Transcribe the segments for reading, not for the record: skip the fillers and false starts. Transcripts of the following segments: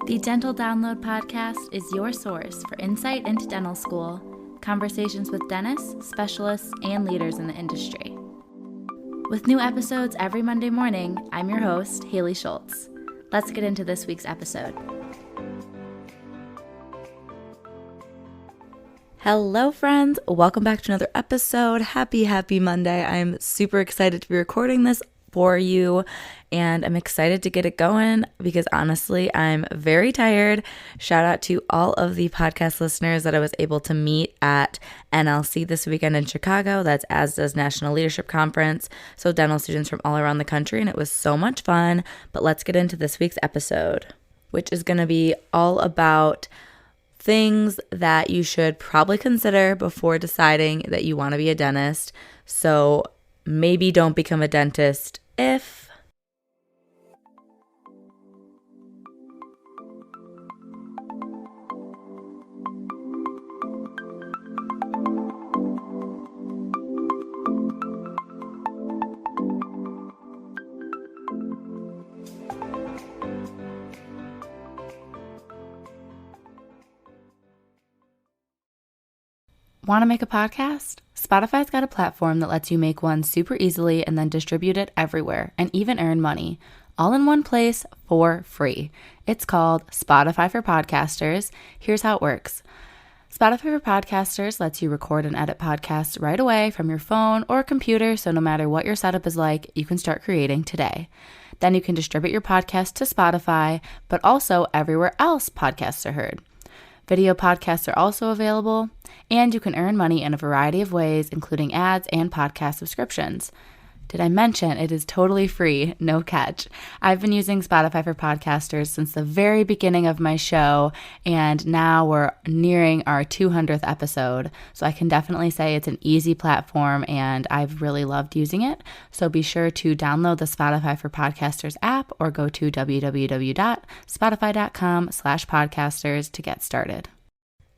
The Dental Download Podcast is your source for insight into dental school, conversations with dentists, specialists, and leaders in the industry. With new episodes every Monday morning, I'm your host, Haley Schultz. Let's get into this week's episode. Hello, friends. Welcome back to another episode. Happy Monday. I'm super excited to be recording this for you, and I'm excited to get it going because honestly, I'm very tired. Shout out to all of the podcast listeners that I was able to meet at NLC this weekend in Chicago. That's ASDA's National Leadership Conference. So dental students from all around the country, and it was so much fun. But let's get into this week's episode, which is going to be all about things that you should probably consider before deciding that you want to be a dentist. So maybe don't become a dentist if Want to make a podcast? Spotify's got a platform that lets you make one super easily and then distribute it everywhere and even earn money, all in one place for free. It's called Spotify for Podcasters. Here's how it works. Spotify for Podcasters lets you record and edit podcasts right away from your phone or computer, so no matter what your setup is like, you can start creating today. Then you can distribute your podcast to Spotify, but also everywhere else podcasts are heard. Video podcasts are also available, and you can earn money in a variety of ways, including ads and podcast subscriptions. Did I mention it is totally free, no catch? I've been using Spotify for Podcasters since the very beginning of my show, and now we're nearing our 200th episode, so I can definitely say it's an easy platform, and I've really loved using it. So be sure to download the Spotify for Podcasters app or go to www.spotify.com/podcasters to get started.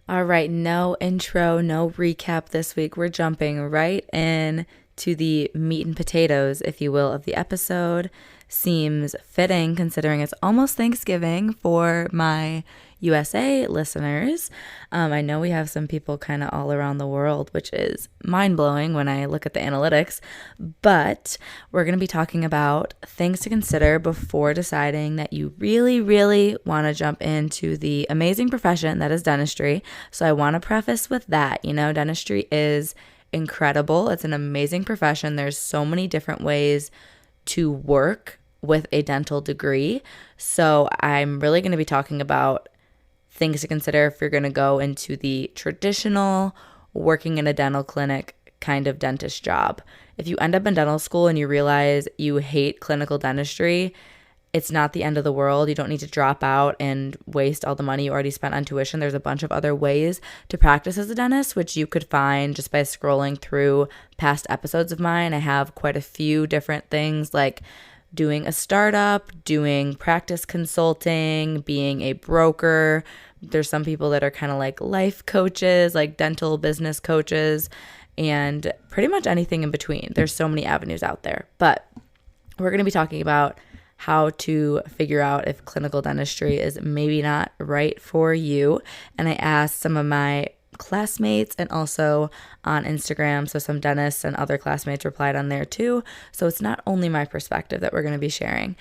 All right, no intro, no recap this week. We're jumping right in to the meat and potatoes, if you will, of the episode. Seems fitting considering it's almost Thanksgiving for my USA listeners. I know we have some people kind of all around the world, which is mind-blowing when I look at the analytics, but we're going to be talking about things to consider before deciding that you really want to jump into the amazing profession that is dentistry. So I want to preface with that, dentistry is incredible. It's an amazing profession. There's so many different ways to work with a dental degree. So I'm really going to be talking about things to consider if you're going to go into the traditional working in a dental clinic kind of dentist job. If you end up in dental school and you realize you hate clinical dentistry, it's not the end of the world. You don't need to drop out and waste all the money you already spent on tuition. There's a bunch of other ways to practice as a dentist, which you could find just by scrolling through past episodes of mine. I have quite a few different things like doing a startup, doing practice consulting, being a broker. There's some people that are kind of like life coaches, like dental business coaches, and pretty much anything in between. There's so many avenues out there. But we're going to be talking about how to figure out if clinical dentistry is maybe not right for you. And I asked some of my classmates and also on Instagram, so some dentists and other classmates replied on there too. So it's not only my perspective that we're going to be sharing.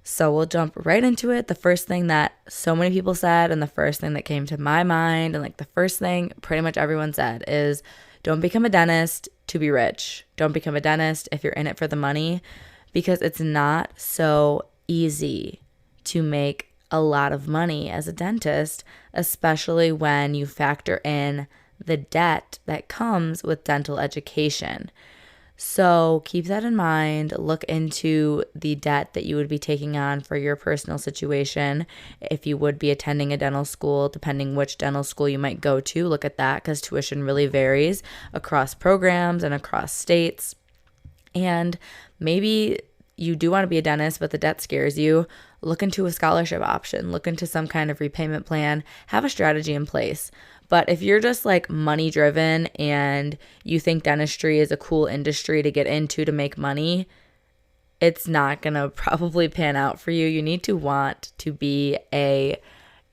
So we'll jump right into it. The first thing that so many people said and the first thing that came to my mind and like the first thing pretty much everyone said is don't become a dentist to be rich. Don't become a dentist if you're in it for the money, because it's not so easy to make a lot of money as a dentist, especially when you factor in the debt that comes with dental education. So keep that in mind. Look into the debt that you would be taking on for your personal situation. If you would be attending a dental school, depending which dental school you might go to, look at that because tuition really varies across programs and across states. And maybe you do want to be a dentist, but the debt scares you. Look into a scholarship option. Look into some kind of repayment plan. Have a strategy in place. But if you're just like money driven and you think dentistry is a cool industry to get into to make money, it's not going to probably pan out for you. You need to want to be a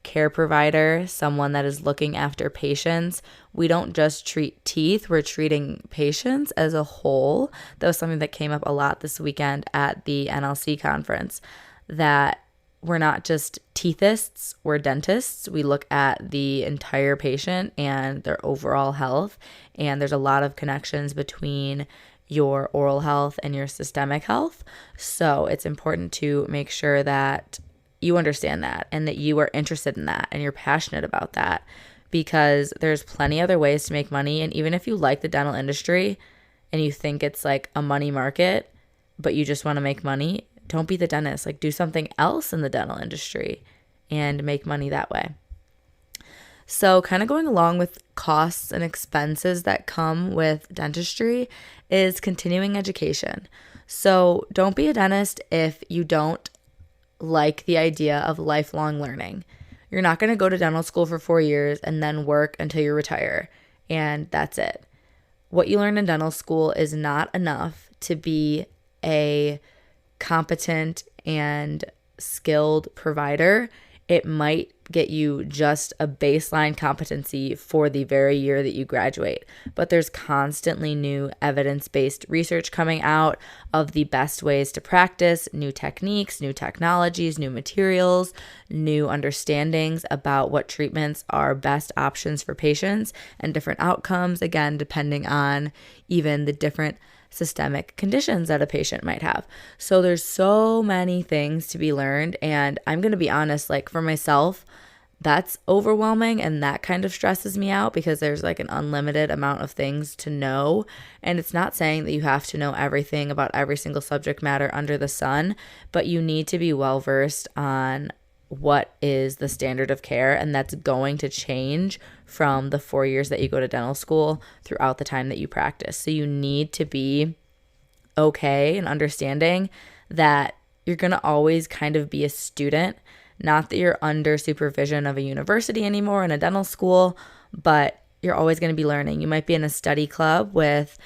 care provider, someone that is looking after patients, we don't just treat teeth, we're treating patients as a whole. That was something that came up a lot this weekend at the NLC conference, that we're not just teethists, we're dentists. We look at the entire patient and their overall health, and there's a lot of connections between your oral health and your systemic health. So it's important to make sure that you understand that and that you are interested in that and you're passionate about that, because there's plenty other ways to make money. And even if you like the dental industry and you think it's like a money market, but you just want to make money, don't be the dentist. Like, do something else in the dental industry and make money that way. So kind of going along with costs and expenses that come with dentistry is continuing education. So don't be a dentist if you don't like the idea of lifelong learning. You're not going to go to dental school for 4 years and then work until you retire, and that's it. What you learn in dental school is not enough to be a competent and skilled provider. It might get you just a baseline competency for the very year that you graduate. But there's constantly new evidence-based research coming out of the best ways to practice, new techniques, new technologies, new materials, new understandings about what treatments are best options for patients and different outcomes, again, depending on even the different systemic conditions that a patient might have. So there's so many things to be learned, and I'm going to be honest, like for myself, that's overwhelming and that kind of stresses me out because there's like an unlimited amount of things to know. And it's not saying that you have to know everything about every single subject matter under the sun, but you need to be well versed on what is the standard of care, and that's going to change from the 4 years that you go to dental school throughout the time that you practice. So you need to be okay and understanding that you're going to always kind of be a student, not that you're under supervision of a university anymore in a dental school, but you're always going to be learning. You might be in a study club with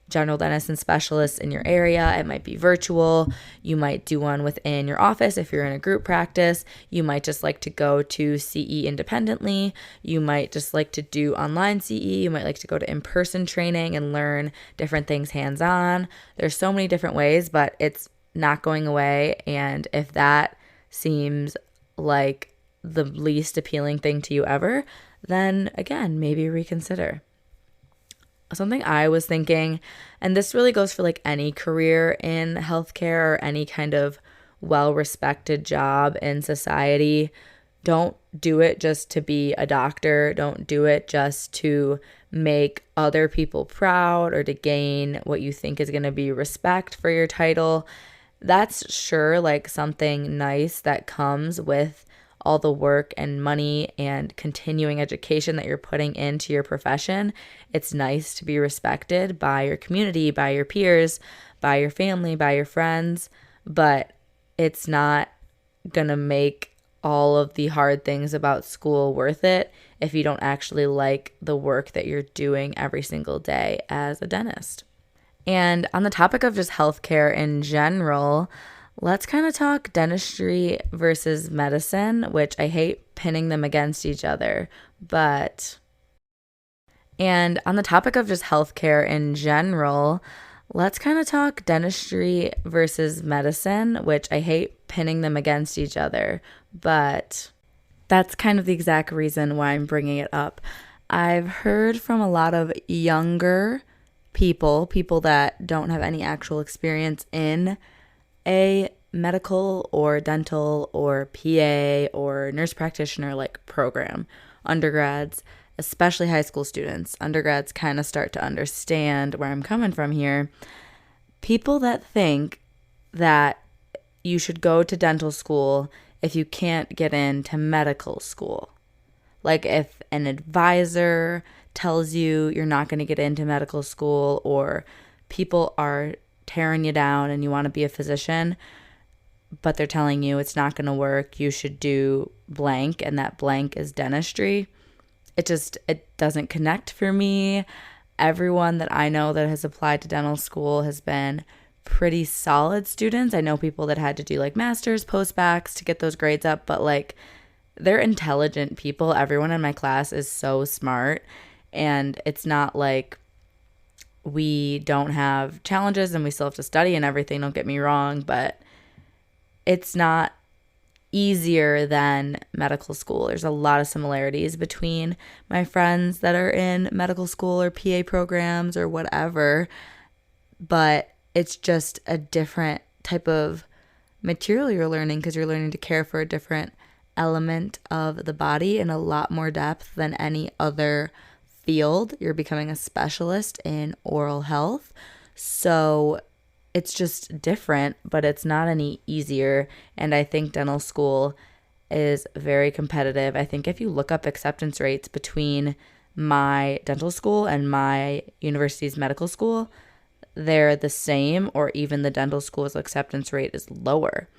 general dentists and specialists in your area. It might be virtual. You might do one within your office if you're in a group practice. You might just like to go to CE independently. You might just like to do online CE. You might like to go to in-person training and learn different things hands-on. There's so many different ways, but it's not going away. And if that seems like the least appealing thing to you ever, then again, maybe reconsider. Something I was thinking, and this really goes for like any career in healthcare or any kind of well-respected job in society, don't do it just to be a doctor. Don't do it just to make other people proud or to gain what you think is going to be respect for your title. That's sure like something nice that comes with all the work and money and continuing education that you're putting into your profession. It's nice to be respected by your community, by your peers, by your family, by your friends, but it's not going to make all of the hard things about school worth it if you don't actually like the work that you're doing every single day as a dentist. And on the topic of just healthcare in general, let's kind of talk dentistry versus medicine, which I hate pinning them against each other, and on the topic of just healthcare in general, let's kind of talk dentistry versus medicine, which I hate pinning them against each other, but that's kind of the exact reason why I'm bringing it up. I've heard from a lot of younger people that don't have any actual experience in a medical or dental or PA or nurse practitioner like program. Undergrads, especially high school students, undergrads kind of start to understand where I'm coming from here. People that think that you should go to dental school if you can't get into medical school. Like if an advisor tells you you're not going to get into medical school, or people are tearing you down and you want to be a physician, but they're telling you it's not going to work, you should do blank, and that blank is dentistry. It doesn't connect for me. Everyone that I know that has applied to dental school has been pretty solid students. I know people that had to do like masters, post-bacs to get those grades up, but like they're intelligent people. Everyone in my class is so smart, and it's not like we don't have challenges and we still have to study and everything, don't get me wrong, but it's not easier than medical school. There's a lot of similarities between my friends that are in medical school or PA programs or whatever, but it's just a different type of material you're learning because you're learning to care for a different element of the body in a lot more depth than any other field. You're becoming a specialist in oral health. So it's just different, but it's not any easier. And I think dental school is very competitive. I think if you look up acceptance rates between my dental school and my university's medical school, they're the same, or even the dental school's acceptance rate is lower.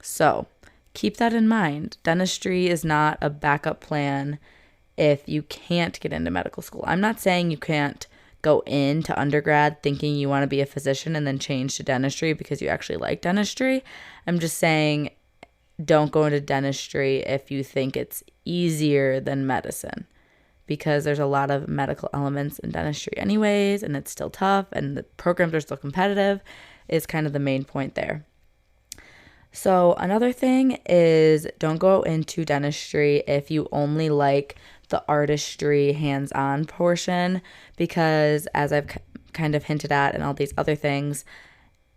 So keep that in mind. Dentistry is not a backup plan if you can't get into medical school. I'm not saying you can't go into undergrad thinking you want to be a physician and then change to dentistry because you actually like dentistry. I'm just saying don't go into dentistry if you think it's easier than medicine, because there's a lot of medical elements in dentistry anyways, and it's still tough and the programs are still competitive is kind of the main point there. So another thing is don't go into dentistry if you only like the artistry hands-on portion, because as I've kind of hinted at and all these other things,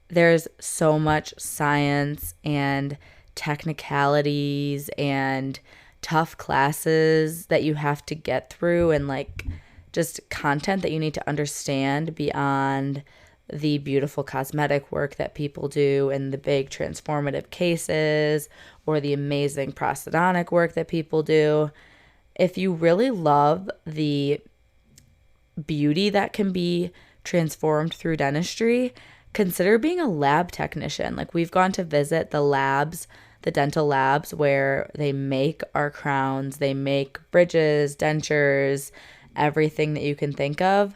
there's so much science and technicalities and tough classes that you have to get through, and like just content that you need to understand beyond the beautiful cosmetic work that people do and the big transformative cases or the amazing prosthodontic work that people do. If you really love the beauty that can be transformed through dentistry, consider being a lab technician. Like, we've gone to visit the labs, the dental labs where they make our crowns, they make bridges, dentures, everything that you can think of.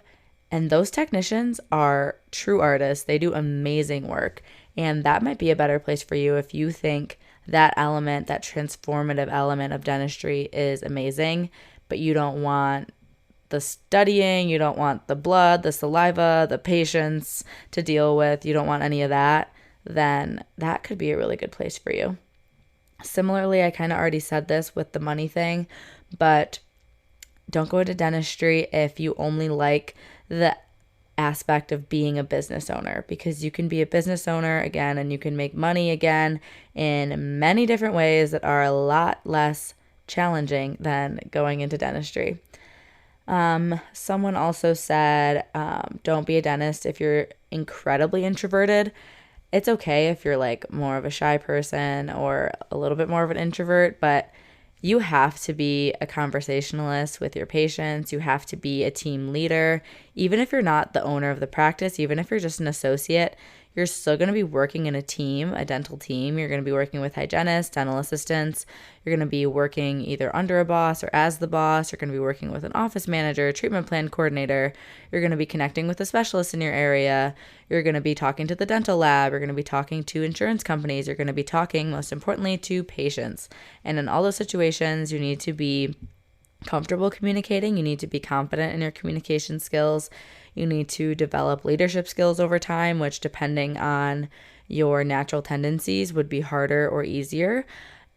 And those technicians are true artists. They do amazing work. And that might be a better place for you if you think that element, that transformative element of dentistry is amazing, but you don't want the studying, you don't want the blood, the saliva, the patients to deal with, you don't want any of that, then that could be a really good place for you. Similarly, I kind of already said this with the money thing, but don't go into dentistry if you only like the aspect of being a business owner, because you can be a business owner again and you can make money again in many different ways that are a lot less challenging than going into dentistry. Someone also said, don't be a dentist if you're incredibly introverted. It's okay if you're like more of a shy person or a little bit more of an introvert, but you have to be a conversationalist with your patients. You have to be a team leader. Even if you're not the owner of the practice, even if you're just an associate, you're still going to be working in a team, a dental team. You're going to be working with hygienists, dental assistants. You're going to be working either under a boss or as the boss. You're going to be working with an office manager, treatment plan coordinator. You're going to be connecting with a specialist in your area. You're going to be talking to the dental lab. You're going to be talking to insurance companies. You're going to be talking, most importantly, to patients. And in all those situations, you need to be comfortable communicating. You need to be confident in your communication skills. You need to develop leadership skills over time, which, depending on your natural tendencies, would be harder or easier.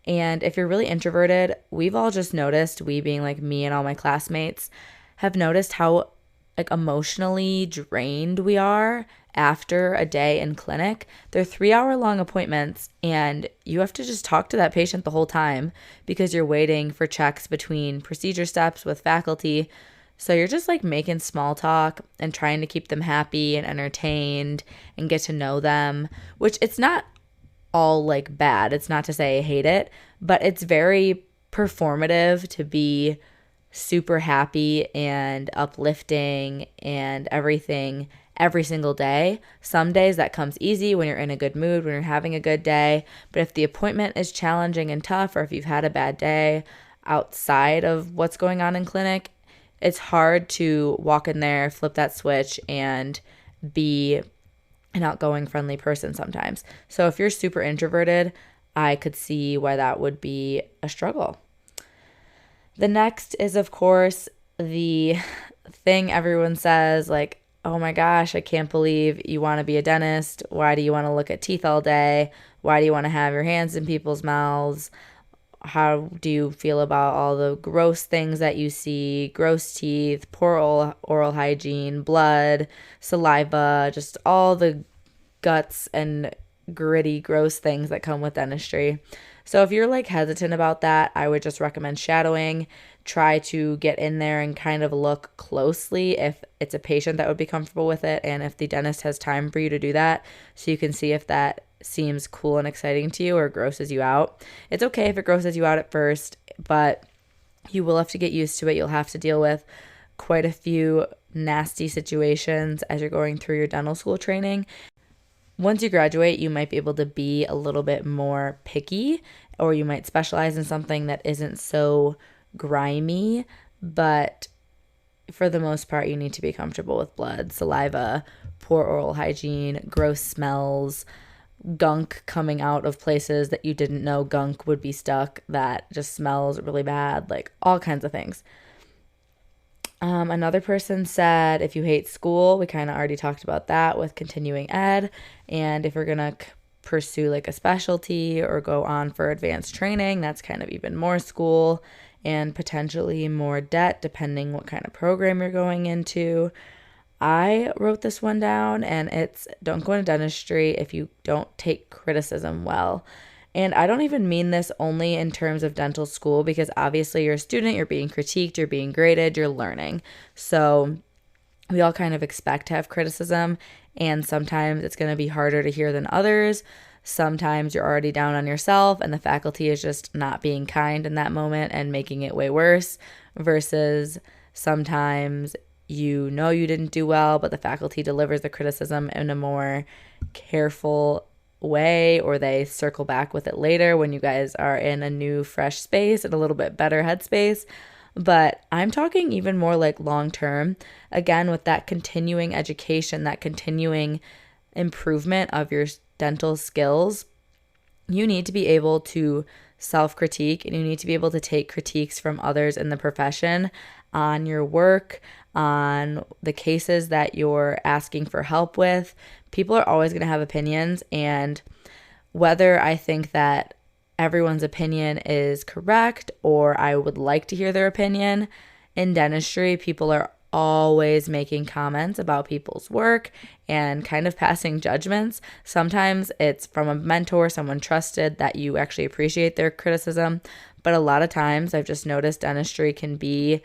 And if you're really introverted, we've all just noticed, we being like me and all my classmates, have noticed how like emotionally drained we are after a day in clinic. They're 3-hour-long appointments, and you have to just talk to that patient the whole time because you're waiting for checks between procedure steps with faculty. So you're just like making small talk and trying to keep them happy and entertained and get to know them, which it's not all like bad. It's not to say I hate it, but it's very performative to be super happy and uplifting and everything every single day. Some days that comes easy when you're in a good mood, when you're having a good day. But if the appointment is challenging and tough, or if you've had a bad day outside of what's going on in clinic, it's hard to walk in there, flip that switch, and be an outgoing, friendly person sometimes. So if you're super introverted, I could see why that would be a struggle. The next is, of course, the thing everyone says, like, oh my gosh, I can't believe you want to be a dentist. Why do you want to look at teeth all day? Why do you want to have your hands in people's mouths? How do you feel about all the gross things that you see? Gross teeth, poor oral hygiene, blood, saliva, just all the guts and gritty, gross things that come with dentistry. So if you're like hesitant about that, I would just recommend shadowing. Try to get in there and kind of look closely if it's a patient that would be comfortable with it and if the dentist has time for you to do that, so you can see if that seems cool and exciting to you or grosses you out. It's okay if it grosses you out at first, but you will have to get used to it. You'll have to deal with quite a few nasty situations as you're going through your dental school training. Once you graduate, you might be able to be a little bit more picky, or you might specialize in something that isn't so grimy, but for the most part, you need to be comfortable with blood, saliva, poor oral hygiene, gross smells, gunk coming out of places that you didn't know gunk would be stuck, that just smells really bad, like all kinds of things. Another person said, if you hate school, we kind of already talked about that with continuing ed. And if you're going to pursue like a specialty or go on for advanced training, that's kind of even more school and potentially more debt, depending what kind of program you're going into. I wrote this one down, and it's don't go into dentistry if you don't take criticism well. And I don't even mean this only in terms of dental school, because obviously you're a student, you're being critiqued, you're being graded, you're learning. So we all kind of expect to have criticism, and sometimes it's going to be harder to hear than others. Sometimes you're already down on yourself and the faculty is just not being kind in that moment and making it way worse, versus sometimes you know you didn't do well, but the faculty delivers the criticism in a more careful way, or they circle back with it later when you guys are in a new fresh space and a little bit better headspace. But I'm talking even more like long term, again, with that continuing education, that continuing improvement of your dental skills. You need to be able to self-critique, and you need to be able to take critiques from others in the profession on your work, on the cases that you're asking for help with. People are always going to have opinions, and whether I think that everyone's opinion is correct or I would like to hear their opinion, in dentistry, people are always making comments about people's work and kind of passing judgments. Sometimes it's from a mentor, someone trusted, that you actually appreciate their criticism. But a lot of times I've just noticed dentistry can be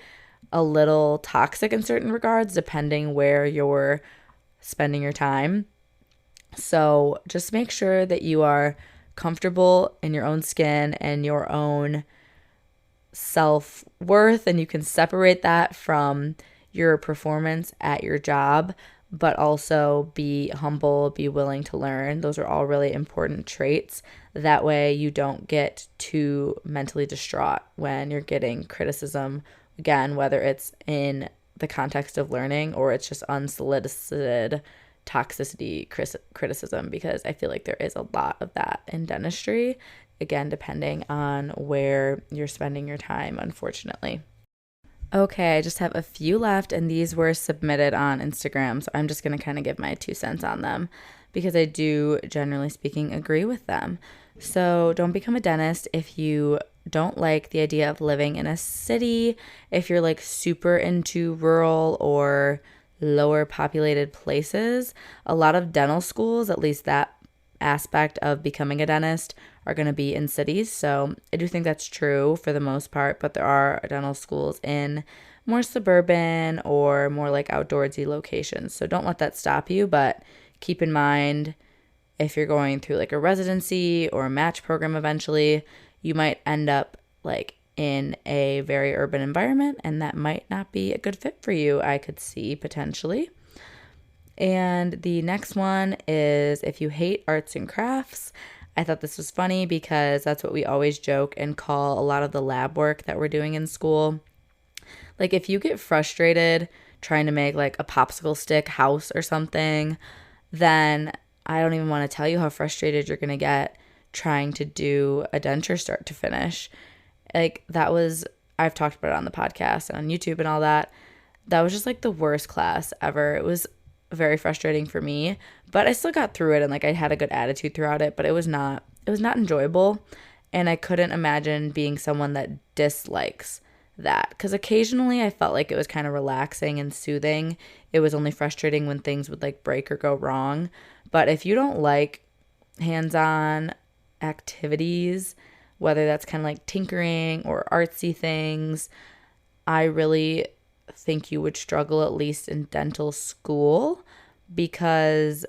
a little toxic in certain regards, depending where you're spending your time. So just make sure that you are comfortable in your own skin and your own self-worth, and you can separate that from your performance at your job, but also be humble, be willing to learn. Those are all really important traits. That way you don't get too mentally distraught when you're getting criticism, again, whether it's in the context of learning or it's just unsolicited toxicity criticism, because I feel like there is a lot of that in dentistry, again, depending on where you're spending your time, unfortunately. Okay, I just have a few left, and these were submitted on Instagram, so I'm just going to kind of give my 2 cents on them because I do, generally speaking, agree with them. So don't become a dentist if you don't like the idea of living in a city, if you're like super into rural or lower populated places. A lot of dental schools, at least that aspect of becoming a dentist, are going to be in cities. So I do think that's true for the most part, but there are dental schools in more suburban or more like outdoorsy locations. So don't let that stop you, but keep in mind, if you're going through like a residency or a match program eventually, you might end up like in a very urban environment, and that might not be a good fit for you, I could see potentially. And the next one is, if you hate arts and crafts. I thought this was funny because that's what we always joke and call a lot of the lab work that we're doing in school. Like if you get frustrated trying to make like a popsicle stick house or something, then I don't even want to tell you how frustrated you're going to get trying to do a denture start to finish. Like that was, I've talked about it on the podcast and on YouTube and all that. That was just like the worst class ever. It was very frustrating for me, but I still got through it, and like I had a good attitude throughout it, but it was not enjoyable. And I couldn't imagine being someone that dislikes that, because occasionally I felt like it was kind of relaxing and soothing. It was only frustrating when things would like break or go wrong. But if you don't like hands-on activities, whether that's kind of like tinkering or artsy things, I really think you would struggle, at least in dental school, because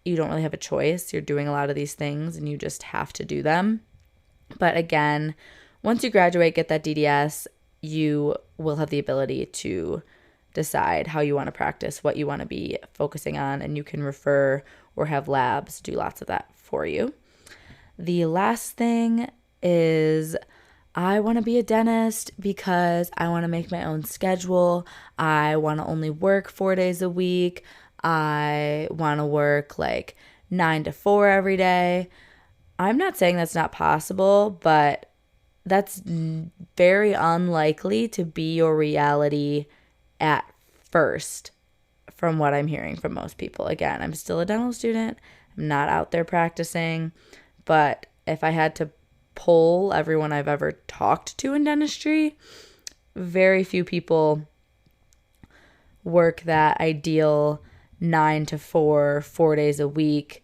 you don't really have a choice. You're doing a lot of these things and you just have to do them. But again, once you graduate, get that DDS, you will have the ability to decide how you want to practice, what you want to be focusing on, and you can refer or have labs do lots of that for you. The last thing is I want to be a dentist because I want to make my own schedule. I want to only work 4 days a week. I want to work like 9 to 4 every day. I'm not saying that's not possible, but that's very unlikely to be your reality at first, from what I'm hearing from most people. Again, I'm still a dental student. I'm not out there practicing, but if I had to poll everyone I've ever talked to in dentistry, very few people work that ideal 9 to 4, 4 days a week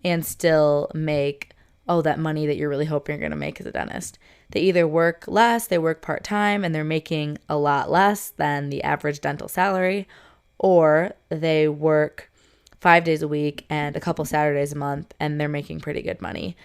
and still make that money that you're really hoping you're going to make as a dentist. They either work less, they work part-time, and they're making a lot less than the average dental salary, or they work 5 days a week and a couple Saturdays a month, and they're making pretty good money.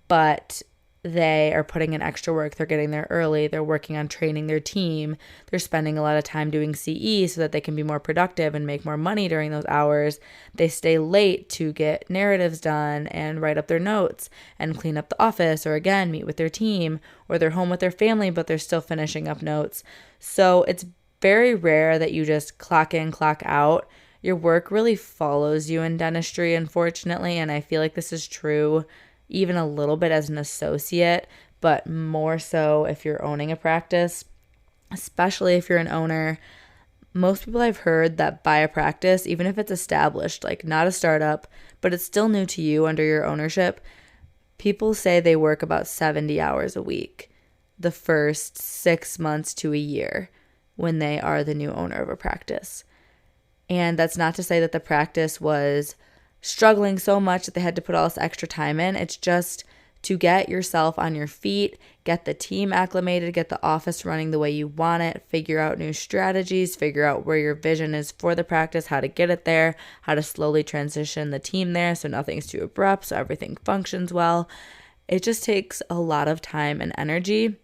But they are putting in extra work. They're getting there early. They're working on training their team. They're spending a lot of time doing CE so that they can be more productive and make more money during those hours. They stay late to get narratives done and write up their notes and clean up the office, or again, meet with their team, or they're home with their family, but they're still finishing up notes. So it's very rare that you just clock in, clock out. Your work really follows you in dentistry, unfortunately, and I feel like this is true even a little bit as an associate, but more so if you're owning a practice, especially if you're an owner. Most people I've heard that buy a practice, even if it's established, like not a startup, but it's still new to you under your ownership, people say they work about 70 hours a week the first 6 months to a year when they are the new owner of a practice. And that's not to say that the practice was struggling so much that they had to put all this extra time in. It's just to get yourself on your feet, get the team acclimated, get the office running the way you want it, figure out new strategies, figure out where your vision is for the practice, how to get it there, how to slowly transition the team there so nothing's too abrupt, so everything functions well. It just takes a lot of time and energy.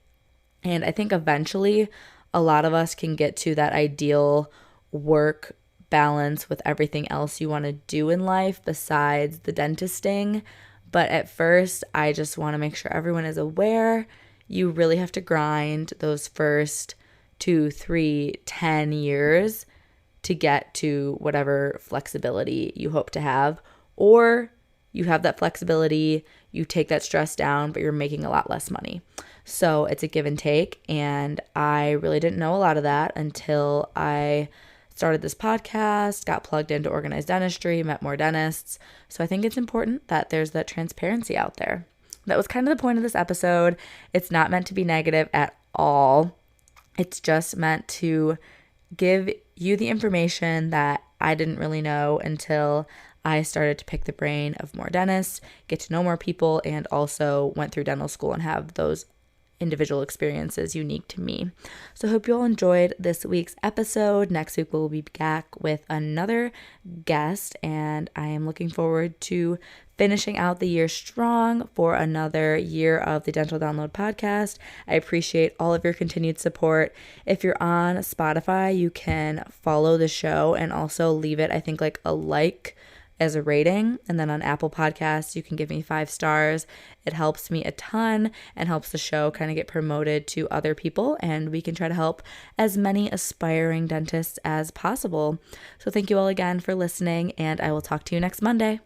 And I think eventually a lot of us can get to that ideal work balance with everything else you want to do in life besides the dentisting. But at first, I just want to make sure everyone is aware you really have to grind those first 2, 3, 10 years to get to whatever flexibility you hope to have. Or you have that flexibility, you take that stress down, but you're making a lot less money. So it's a give and take. And I really didn't know a lot of that until I started this podcast, got plugged into organized dentistry, met more dentists. So I think it's important that there's that transparency out there. That was kind of the point of this episode. It's not meant to be negative at all. It's just meant to give you the information that I didn't really know until I started to pick the brain of more dentists, get to know more people, and also went through dental school and have those individual experiences unique to me. So I hope you all enjoyed this week's episode. Next week we'll be back with another guest, and I am looking forward to finishing out the year strong for another year of the Dental Download podcast. I appreciate all of your continued support. If you're on Spotify, you can follow the show and also leave it, I think, like a like as a rating. And then on Apple Podcasts, you can give me 5 stars. It helps me a ton and helps the show kind of get promoted to other people, and we can try to help as many aspiring dentists as possible. So thank you all again for listening, and I will talk to you next Monday.